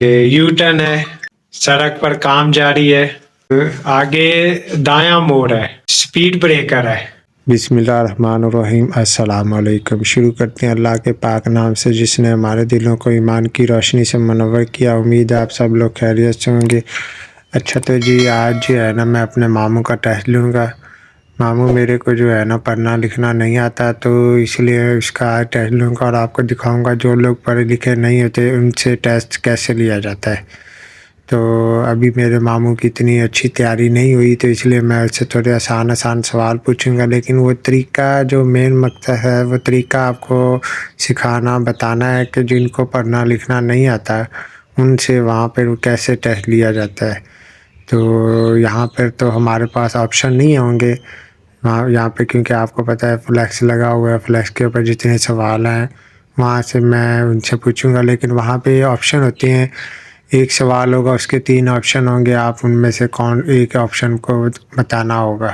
ये U turn है, सड़क पर काम जारी है। आगे दायां मोड़ है, स्पीड ब्रेकर है। बिस्मिल्लाहिर्रहमानिर्रहीम, अस्सलाम वालेकुम। शुरू करते हैं अल्लाह के पाक नाम से जिसने हमारे दिलों को ईमान की रोशनी से मुनव्वर किया। उम्मीद है आप सब लोग खैरियत से होंगे। अच्छा तो जी आज जो है ना मैं अपने मामू का टेस्ट लूँगा। मामू मेरे को जो है ना पढ़ना लिखना नहीं आता, तो इसलिए उसका टेस्ट लूँगा और आपको दिखाऊँगा जो लोग पढ़े लिखे नहीं होते उनसे टेस्ट कैसे लिया जाता है। तो अभी मेरे मामू की इतनी अच्छी तैयारी नहीं हुई, तो इसलिए मैं उससे थोड़े आसान सवाल पूछूंगा, लेकिन वो तरीका जो मेन मकसद है वो तरीका आपको सिखाना बताना है कि जिनको पढ़ना लिखना नहीं आता उनसे वहाँ पर वो कैसे टेस्ट लिया जाता है। तो यहाँ पर तो हमारे पास ऑप्शन नहीं होंगे वहाँ यहाँ पे, क्योंकि आपको पता है फ्लैक्स लगा हुआ है। फ्लैक्स के ऊपर जितने सवाल हैं वहाँ से मैं उनसे पूछूंगा, लेकिन वहाँ पे ऑप्शन होते हैं। एक सवाल होगा, उसके 3 ऑप्शन होंगे, आप उनमें से कौन एक ऑप्शन को बताना होगा।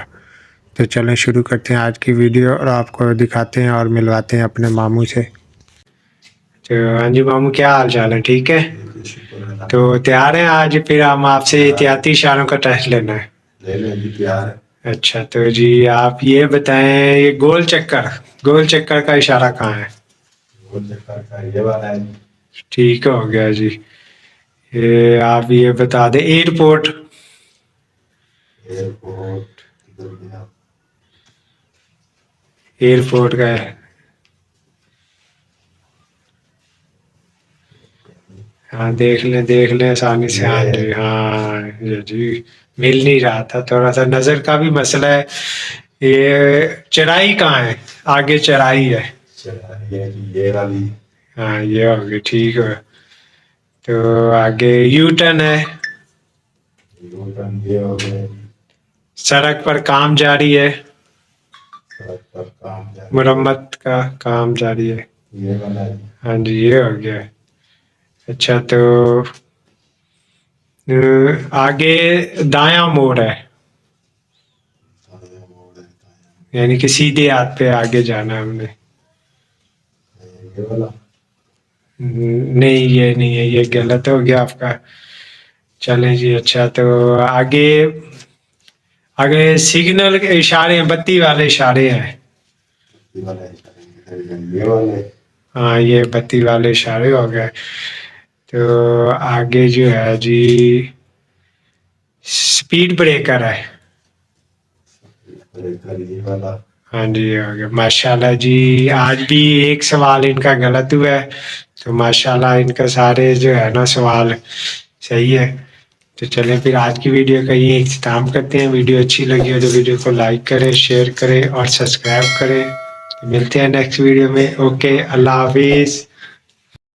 तो चलें शुरू करते हैं आज की वीडियो और आपको दिखाते हैं और मिलवाते हैं अपने मामू से। तो हाँ जी मामू, क्या हाल चाल है? ठीक है। तो तैयार हैं? आज फिर हम आपसे एहतियाती इशारों का टेस्ट लेना है। तैयार है। अच्छा तो जी आप ये बताएं, ये गोल चक्कर का इशारा कहाँ है? गोल चक्कर का ये वाला है। ठीक हो गया जी। ये आप ये बता दें, एयरपोर्ट किधर गया? एयरपोर्ट का है। हाँ देख लें आसानी से। हाँ जी, हाँ ये जी मिल नहीं रहा था, थोड़ा सा नज़र का भी मसला है। ये चढ़ाई कहाँ है? आगे चढ़ाई है। ये वाली। हाँ ये हो गई, ठीक है। तो आगे यू टर्न है, ये हो गया। सड़क पर काम जारी है, सड़क पर काम जारी है। मुरम्मत का काम जारी है। ये वाला है। हाँ जी ये हो गया। अच्छा तो आगे दायां मोड़ है, यानी कि सीधे हाथ पे आगे जाना है हमने। ये वाला नहीं ये नहीं है, ये गलत हो गया आपका। चलें जी। अच्छा तो आगे आगे सिग्नल के इशारे हैं, बत्ती वाले इशारे हैं। ये वाला है। ये वाला है। हाँ ये बत्ती वाले इशारे हो गए। तो आगे जो है जी स्पीड ब्रेकर है। ये वाला। हाँ जी हो गया, माशाल्लाह जी। आज भी एक सवाल इनका गलत हुआ है, तो माशाल्लाह इनका सारे जो है ना सवाल सही है। तो चलें फिर आज की वीडियो का ये इख्तिताम करते हैं। वीडियो अच्छी लगी हो तो वीडियो को लाइक करें, शेयर करें और सब्सक्राइब करें। तो मिलते हैं नेक्स्ट वीडियो में। ओके, अल्लाह हाफिज़।